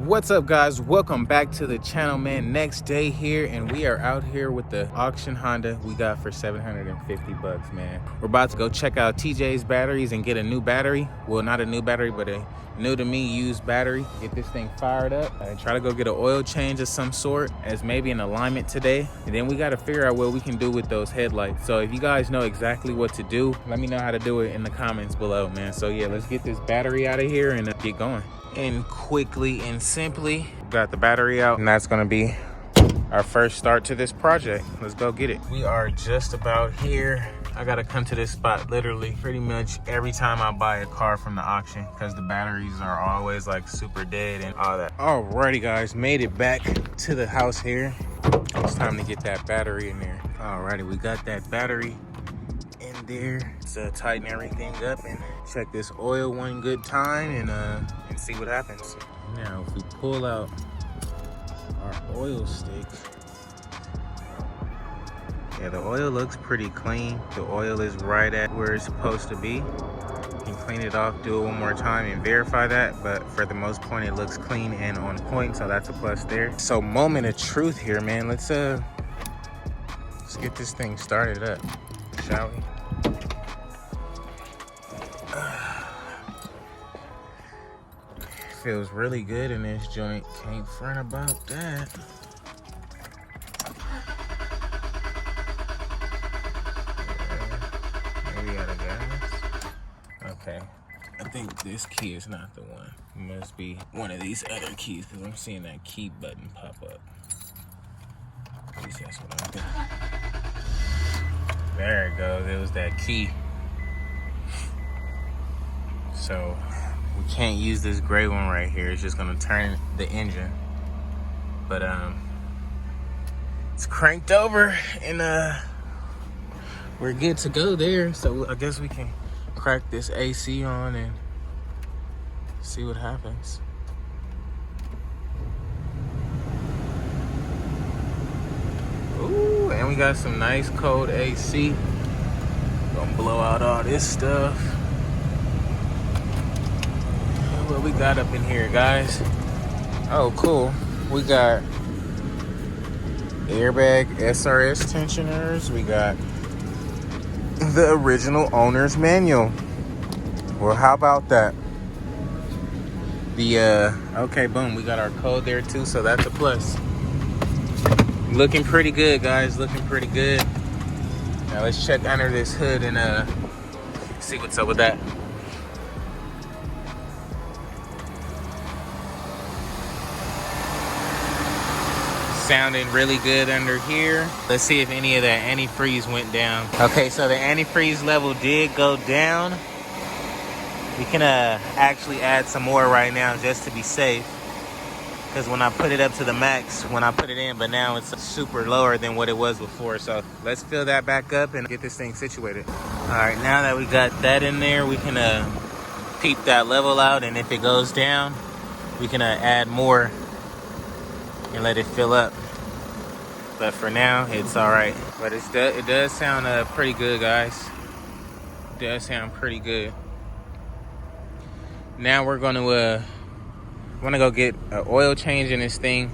What's up, guys? Welcome back to the channel, man. Next day here, and we are out here with the auction Honda we got for 750 bucks, man. We're about to go check out TJ's batteries and get a new battery. Well, not a new battery, but a new to me used battery. Get this thing fired up and try to go get an oil change of some sort as maybe an alignment today. And then we got to figure out what we can do with those headlights. So if you guys know exactly what to do, let me know how to do it in the comments below, man. So yeah, let's get this battery out of here and get going. And quickly and simply, got the battery out, and that's gonna be our first start to this project. Let's go get it. We are just about here. I gotta come to this spot literally pretty much every time I buy a car from the auction because the batteries are always like super dead and all that. Alrighty, guys, made it back to the house here. It's time to get that battery in there. Alrighty, we got that battery in there. Let's tighten everything up and check this oil one good time and see what happens. Now, if we pull out our oil stick, yeah, the oil looks pretty clean. The oil is right at where it's supposed to be. You can clean it off, do it one more time and verify that, but for the most part, it looks clean and on point, so that's a plus there. So moment of truth here, man. Let's get this thing started up, shall we? Feels really good in this joint. Can't front about that. Yeah, maybe out of gas. Okay. I think this key is not the one. It must be one of these other keys because I'm seeing that key button pop up. At least that's what I'm thinking. There it goes. It was that key. So we can't use this gray one right here. It's just gonna turn the engine. But it's cranked over and we're good to go there. So I guess we can crack this AC on and see what happens. Ooh, and we got some nice cold AC. Gonna blow out all this stuff. What we got up in here, guys? Oh, cool. We got airbag SRS tensioners. We got the original owner's manual. Well, how about that? Okay, boom, we got our code there too, so that's a plus. Looking pretty good, guys, looking pretty good. Now let's check under this hood and see what's up with that. Sounding really good under here. Let's see if any of that antifreeze went down. Okay, so the antifreeze level did go down. We can actually add some more right now just to be safe. Because when I put it up to the max, when I put it in, but now it's super lower than what it was before. So let's fill that back up and get this thing situated. All right, now that we got that in there, we can peep that level out, and if it goes down, we can add more and let it fill up. But for now, it's all right. But it does sound pretty good, guys. It does sound pretty good. Now we're gonna go get an oil change in this thing.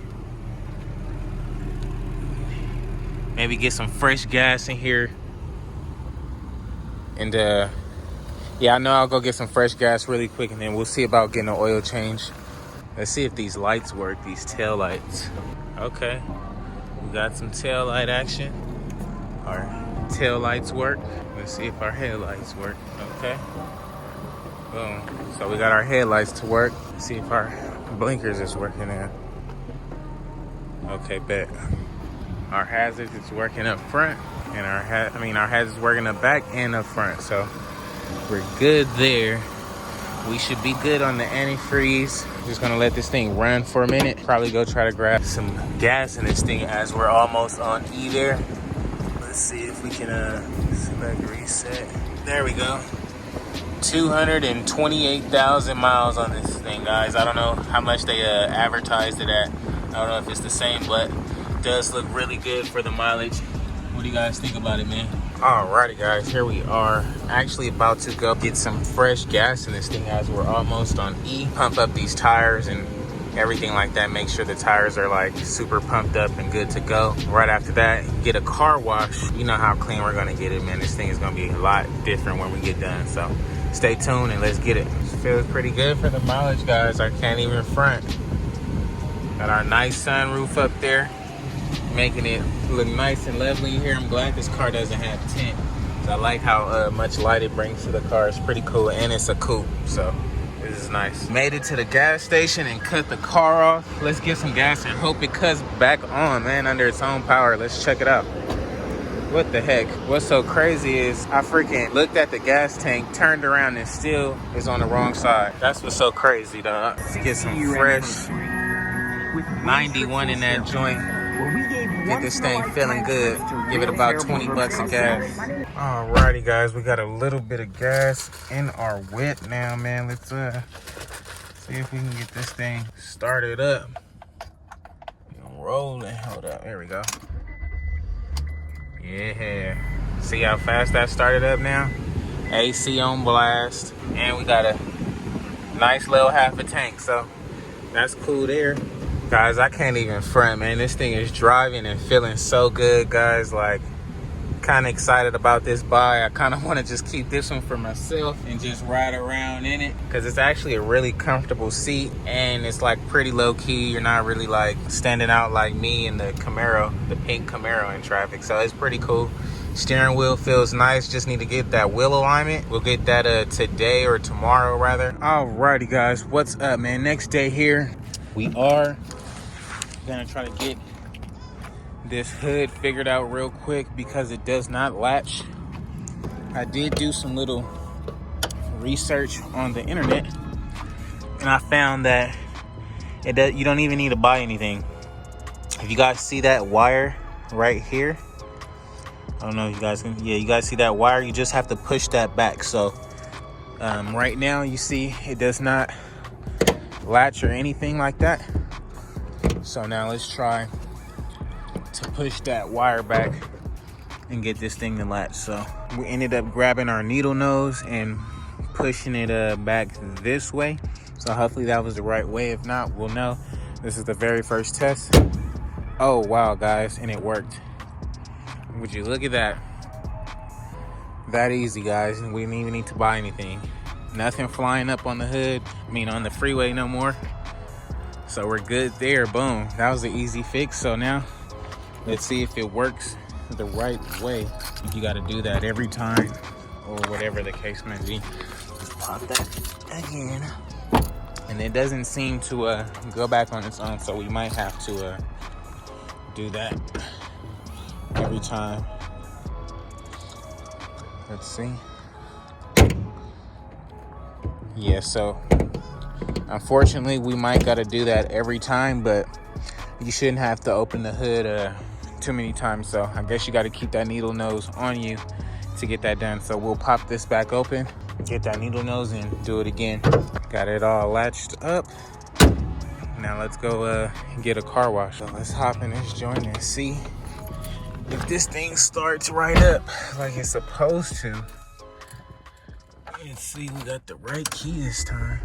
Maybe get some fresh gas in here. And yeah, I know I'll go get some fresh gas really quick, and then we'll see about getting an oil change. Let's see if these lights work, these tail lights. Okay, we got some tail light action. Our tail lights work. Let's see if our headlights work. Okay, boom. So we got our headlights to work. Let's see if our blinkers is working now. Okay, bet. Our hazards is working up front, and our hazards working up back and up front. So we're good there. We should be good on the antifreeze. Just gonna let this thing run for a minute. Probably go try to grab some gas in this thing as we're almost on E there. Let's see if we can select reset. There we go. 228,000 miles on this thing, guys. I don't know how much they advertised it at. I don't know if it's the same, but it does look really good for the mileage. What do you guys think about it, man? Alrighty, guys, here we are. Actually about to go get some fresh gas in this thing as we're almost on E. Pump up these tires and everything like that. Make sure the tires are like super pumped up and good to go. Right after that, get a car wash. You know how clean we're gonna get it, man. This thing is gonna be a lot different when we get done. So stay tuned and let's get it. This feels pretty good for the mileage, guys. I can't even front. Got our nice sunroof up there, making it look nice and lovely here. I'm glad this car doesn't have tint. I like how much light it brings to the car. It's pretty cool, and it's a coupe, so this is nice. Made it to the gas station and cut the car off. Let's get some gas and hope it cuts back on, man, under its own power. Let's check it out. What the heck? What's so crazy is I freaking looked at the gas tank, turned around, and still is on the wrong side. That's what's so crazy, dog. Let's get some fresh 91 in that joint. Get this thing feeling good. Give it about 20 bucks of gas. Alrighty, guys, we got a little bit of gas in our whip now, man. Let's see if we can get this thing started up. Rolling. Hold up. There we go. Yeah. See how fast that started up now? AC on blast. And we got a nice little half a tank, so that's cool there. Guys, I can't even front, man. This thing is driving and feeling so good, guys. Like, kind of excited about this buy. I kind of want to just keep this one for myself and just ride around in it, because it's actually a really comfortable seat and it's like pretty low key. You're not really like standing out like me in the Camaro, the pink Camaro in traffic. So it's pretty cool. Steering wheel feels nice. Just need to get that wheel alignment. We'll get that today or tomorrow rather. Alrighty, guys, what's up, man? Next day here. We are gonna try to get this hood figured out real quick because it does not latch. I did do some little research on the internet and I found that you don't even need to buy anything. If you guys see that wire right here, I don't know if you guys can, yeah, you guys see that wire? You just have to push that back. So right now you see it does not latch or anything like that. So now let's try to push that wire back and get this thing to latch. So we ended up grabbing our needle nose and pushing it back this way. So hopefully that was the right way. If not, we'll know. This is the very first test. Oh wow, guys, and it worked. Would you look at that? That easy, guys. We didn't even need to buy anything. Nothing flying up on the hood. I mean, on the freeway no more. So we're good there. Boom. That was an easy fix. So now let's see if it works the right way. You got to do that every time or whatever the case may be. Just pop that again. And it doesn't seem to go back on its own. So we might have to do that every time. Let's see. Yeah, so unfortunately we might got to do that every time, but you shouldn't have to open the hood too many times. So I guess you got to keep that needle nose on you to get that done. So we'll pop this back open, get that needle nose, and do it again. Got it all latched up. Now let's go get a car wash. So let's hop in this joint and see if this thing starts right up like it's supposed to. Let's see, we got the right key this time.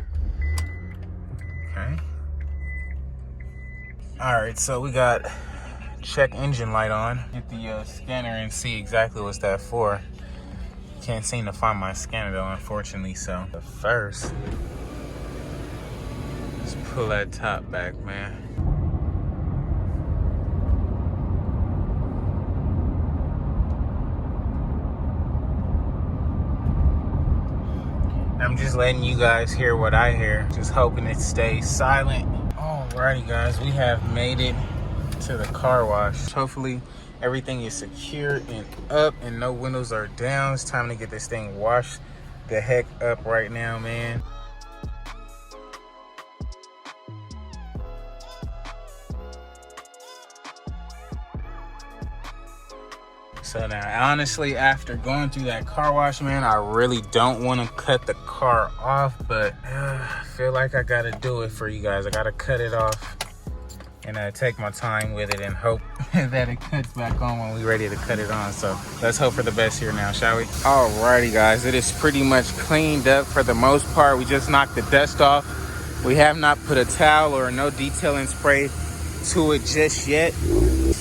Okay. All right, so we got check engine light on. Get the scanner and see exactly what's that for. Can't seem to find my scanner though, unfortunately. So but first, let's pull that top back, man. I'm just letting you guys hear what I hear. Just hoping it stays silent. Alrighty, guys, we have made it to the car wash. Hopefully everything is secure and up and no windows are down. It's time to get this thing washed the heck up right now, man. So now, honestly, after going through that car wash, man, I really don't want to cut the car off, but I feel like I got to do it for you guys. I got to cut it off and take my time with it and hope that it cuts back on when we're ready to cut it on. So let's hope for the best here now, shall we? Alrighty, guys, it is pretty much cleaned up for the most part. We just knocked the dust off. We have not put a towel or no detailing spray to it just yet.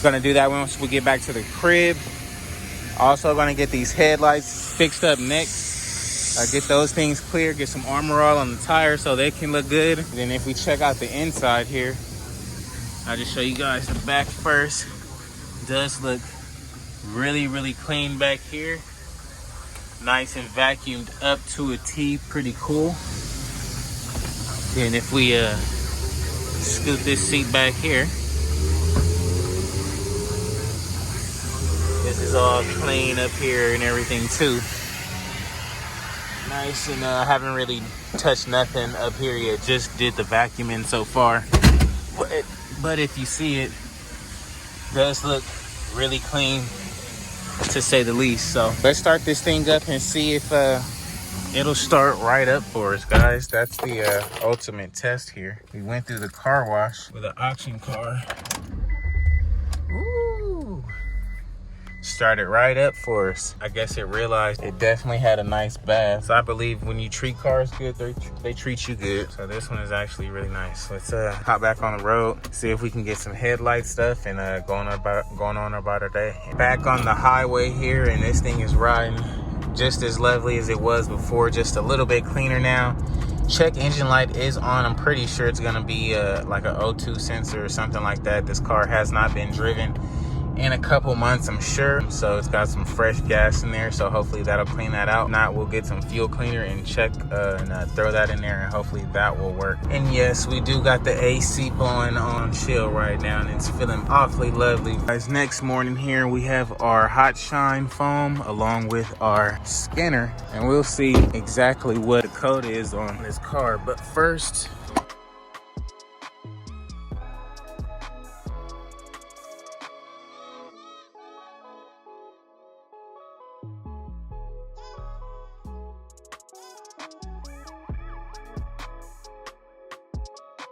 Gonna do that once we get back to the crib. Also gonna get these headlights fixed up next. Get those things clear, get some Armor All on the tires so they can look good. And then if we check out the inside here, I'll just show you guys the back first. Does look really clean back here. Nice and vacuumed up to a T, pretty cool. Then if we scoot this seat back here, this is all clean up here and everything too. Nice, and I haven't really touched nothing up here yet, just did the vacuuming so far. But if you see it, does look really clean to say the least. So let's start this thing up and see if it'll start right up for us, guys. That's the ultimate test here. We went through the car wash with an auction car. Ooh. Started right up for us. I guess it realized it definitely had a nice bath. So I believe when you treat cars good, they treat you good. So this one is actually really nice. Let's hop back on the road, see if we can get some headlight stuff and going on about our day. Back on the highway here, and this thing is riding just as lovely as it was before, just a little bit cleaner now. Check engine light is on. I'm pretty sure it's gonna be like a O2 sensor or something like that. This car has not been driven in a couple months, I'm sure, so it's got some fresh gas in there, so hopefully that'll clean that out. If not, we'll get some fuel cleaner and check and throw that in there, and hopefully that will work. And yes, we do got the AC blowing on chill right now, and it's feeling awfully lovely. Guys, next morning here we have our hot shine foam along with our scanner, and we'll see exactly what the code is on this car. But first,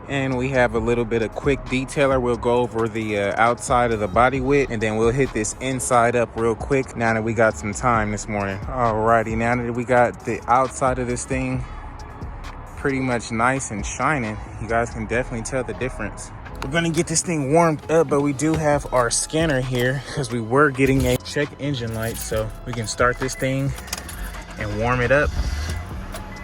and we have a little bit of quick detailer. We'll go over the outside of the body width, and then we'll hit this inside up real quick now that we got some time this morning. Alrighty, now that we got the outside of this thing pretty much nice and shining, you guys can definitely tell the difference. We're gonna get this thing warmed up, but we do have our scanner here because we were getting a check engine light, so we can start this thing and warm it up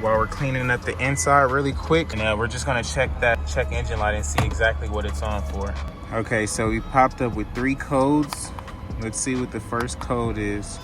while we're cleaning up the inside really quick. And we're just gonna check that check engine light and see exactly what it's on for. Okay, so we popped up with 3 codes. Let's see what the first code is.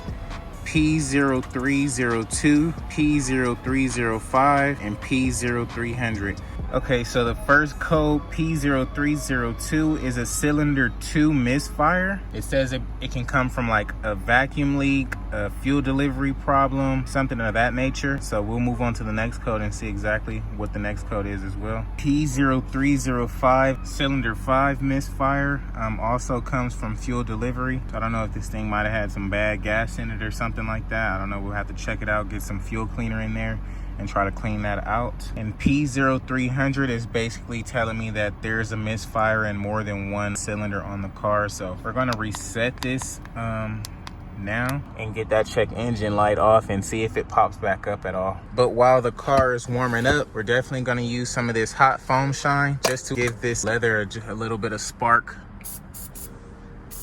P0302, P0305, and P0300. Okay, so the first code, P0302, is a cylinder 2 misfire. It says it can come from like a vacuum leak, a fuel delivery problem, something of that nature. So we'll move on to the next code and see exactly what the next code is as well. P0305, cylinder 5 misfire, also comes from fuel delivery. So I don't know if this thing might have had some bad gas in it or something like that. I don't know, we'll have to check it out, get some fuel cleaner in there and try to clean that out. And P0300 is basically telling me that there's a misfire in more than one cylinder on the car. So we're gonna reset this now and get that check engine light off and see if it pops back up at all. But while the car is warming up, we're definitely gonna use some of this hot foam shine just to give this leather a little bit of spark,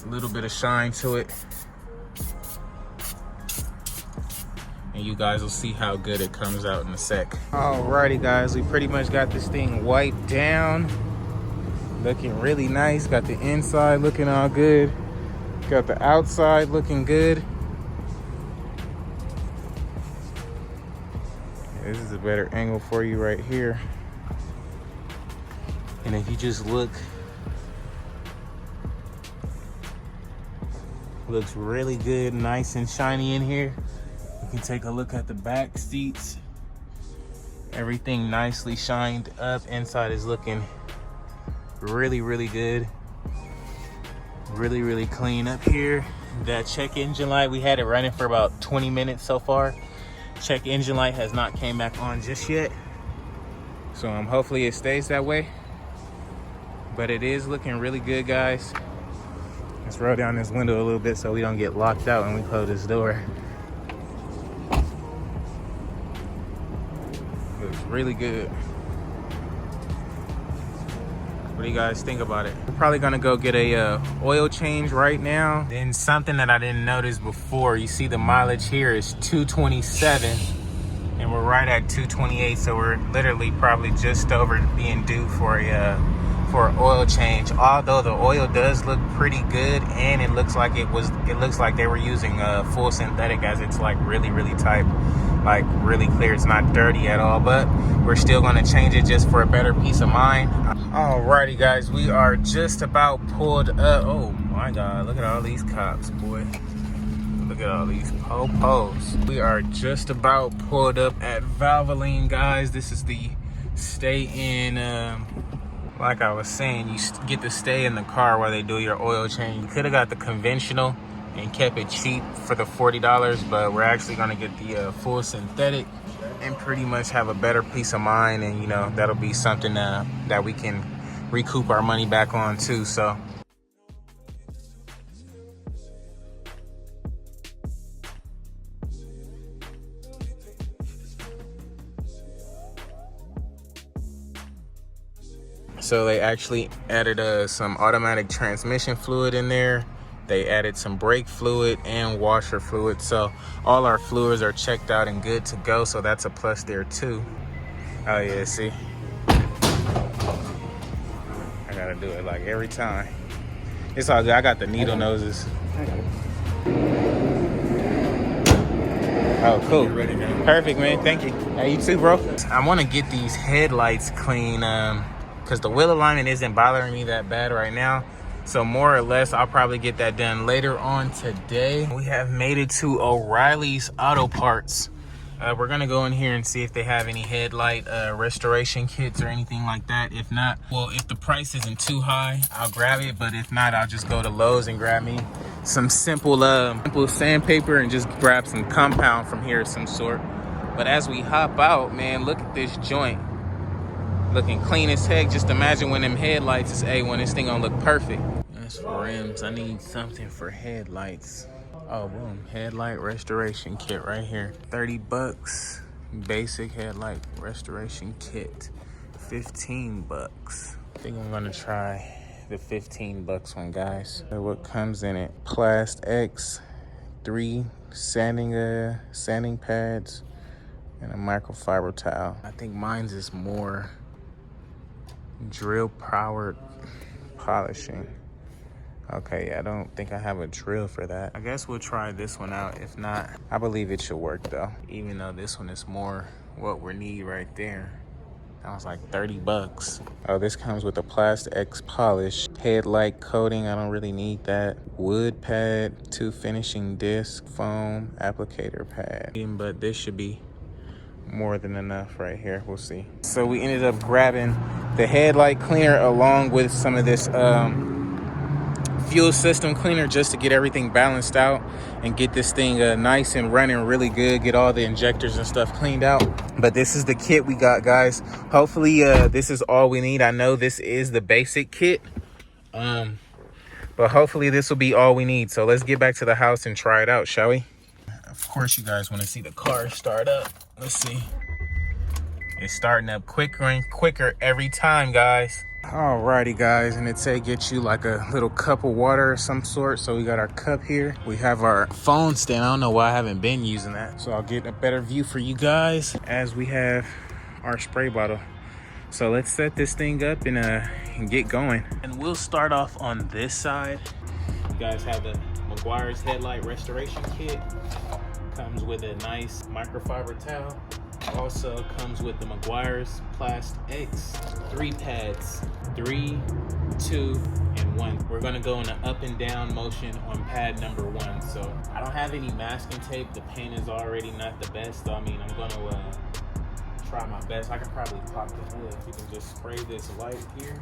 a little bit of shine to it. And you guys will see how good it comes out in a sec. Alrighty guys, we pretty much got this thing wiped down. Looking really nice. Got the inside looking all good. Got the outside looking good. This is a better angle for you right here. And if you just look, looks really good, nice and shiny in here. You can take a look at the back seats. Everything nicely shined up. Inside is looking really, really good. Really, really clean up here. That check engine light, we had it running for about 20 minutes so far. Check engine light has not came back on just yet. So hopefully it stays that way. But it is looking really good, guys. Let's roll down this window a little bit so we don't get locked out when we close this door. Looks really good. What do you guys think about it? We're probably gonna go get a oil change right now. Then something that I didn't notice before, you see the mileage here is 227 and we're right at 228, so we're literally probably just over being due for an oil change. Although the oil does look pretty good, and it looks like they were using full synthetic, as it's like really tight, like really clear. It's not dirty at all, but we're still going to change it just for a better peace of mind. Alrighty guys, we are just about pulled up. Oh my god, look at all these cops, boy. Look at all these po-pos. We are just about pulled up at Valvoline, guys. This is the stay in, like I was saying, you get to stay in the car while they do your oil change. You could have got the conventional and kept it cheap for the $40, but we're actually gonna get the full synthetic and pretty much have a better peace of mind, and you know, that'll be something that we can recoup our money back on too, so. So they actually added some automatic transmission fluid in there. They added some brake fluid and washer fluid. So all our fluids are checked out and good to go. So that's a plus there too. Oh yeah, see? I gotta do it like every time. It's all good. I got the needle noses. Oh, cool. You're ready, man. Perfect, man. Thank you. Hey, you too, bro. I want to get these headlights clean. Because the wheel alignment isn't bothering me that bad right now. So more or less, I'll probably get that done later on today. We have made it to O'Reilly's Auto Parts. We're gonna go in here and see if they have any headlight restoration kits or anything like that. If not, well, if the price isn't too high, I'll grab it. But if not, I'll just go to Lowe's and grab me some simple sandpaper and just grab some compound from here of some sort. But as we hop out, man, look at this joint. Looking clean as heck. Just imagine when them headlights is A1, this thing gonna look perfect. That's for rims. I need something for headlights. Oh, boom. Headlight restoration kit right here. 30 bucks. Basic headlight restoration kit. 15 bucks. I think I'm gonna try the 15 bucks one, guys. So what comes in it? Plast X, 3 sanding pads, and a microfiber towel. I think mine's is more drill powered polishing. Okay, I don't think I have a drill for that. I guess we'll try this one out. If not, I believe it should work though, even though this one is more what we need right there. That was like 30 bucks. Oh, this comes with a Plast X polish, headlight coating. I don't really need that. Wood pad, 2 finishing disc, foam, applicator pad. But this should be more than enough right here. We'll see. So we ended up grabbing the headlight cleaner along with some of this fuel system cleaner just to get everything balanced out and get this thing nice and running really good, get all the injectors and stuff cleaned out. But this is the kit we got, guys. Hopefully this is all we need. I know this is the basic kit, but hopefully this will be all we need. So let's get back to the house and try it out, shall we? Of course you guys want to see the car start up. Let's see. It's starting up quicker and quicker every time, guys. Alrighty, guys, and it said get you like a little cup of water of some sort. So we got our cup here. We have our phone stand. I don't know why I haven't been using that. So I'll get a better view for you guys as we have our spray bottle. So let's set this thing up and get going. And we'll start off on this side. You guys have the Meguiar's headlight restoration kit. Comes with a nice microfiber towel. Also comes with the Meguiar's Plast X 3 pads, 3, 2, and 1. We're gonna go in an up and down motion on pad number 1. So I don't have any masking tape. The paint is already not the best. So I mean, I'm gonna try my best. I can probably pop the hood. You can just spray this light here,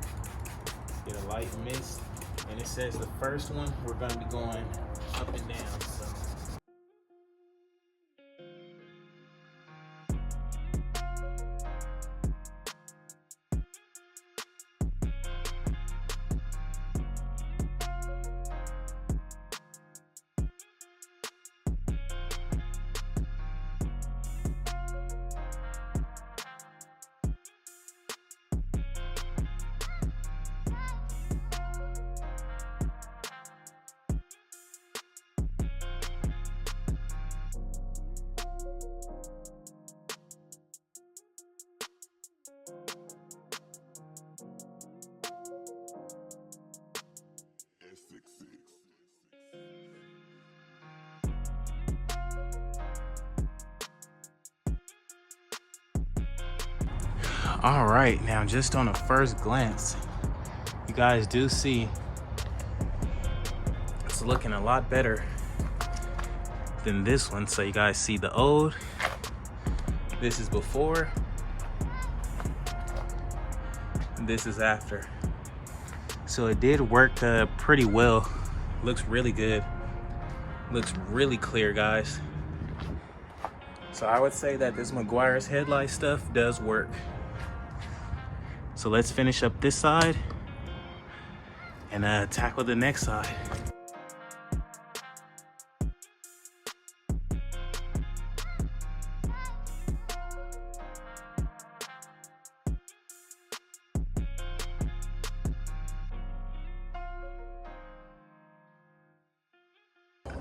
get a light mist, and it says the first one we're gonna be going up and down. So. All right, now just on a first glance, you guys do see it's looking a lot better than this one. So you guys see the old, this is before, and this is after. So it did work pretty well. Looks really good. Looks really clear, guys. So I would say that this Meguiar's headlight stuff does work. So let's finish up this side and tackle the next side.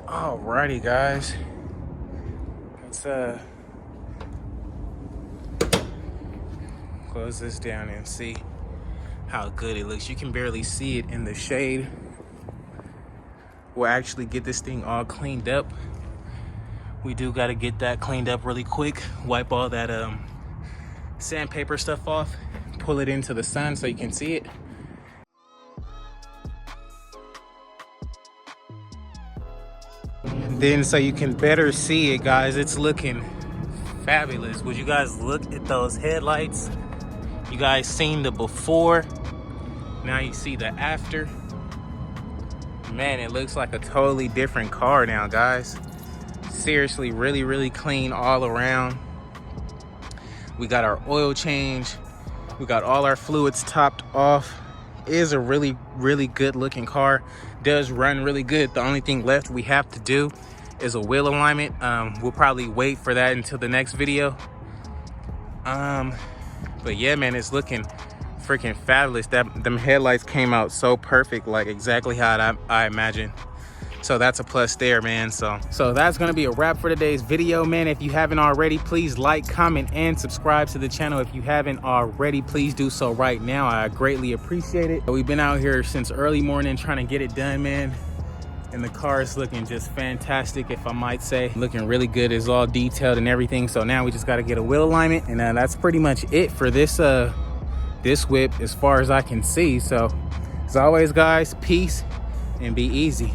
Alrighty, guys. Let's close this down and see how good it looks. You can barely see it in the shade. We'll actually get this thing all cleaned up. We do got to get that cleaned up really quick. Wipe all that sandpaper stuff off. Pull it into the sun so you can see it. Then so you can better see it, guys, it's looking fabulous. Would you guys look at those headlights? You guys seen the before, now you see the after. Man, it looks like a totally different car now, guys. Seriously, really, really clean all around. We got our oil change. We got all our fluids topped off. It is a really, really good looking car. Does run really good. The only thing left we have to do is a wheel alignment. We'll probably wait for that until the next video. But yeah, man, it's looking freaking fabulous. Them headlights came out so perfect, like exactly how I imagined. So that's a plus there, man. So that's gonna be a wrap for today's video, man. If you haven't already, please like, comment, and subscribe to the channel. If you haven't already, please do so right now. I greatly appreciate it. We've been out here since early morning trying to get it done, man. And the car is looking just fantastic, if I might say. Looking really good. It's all detailed and everything. So now we just got to get a wheel alignment, and that's pretty much it for this this whip as far as I can see. So as always, guys, peace and be easy.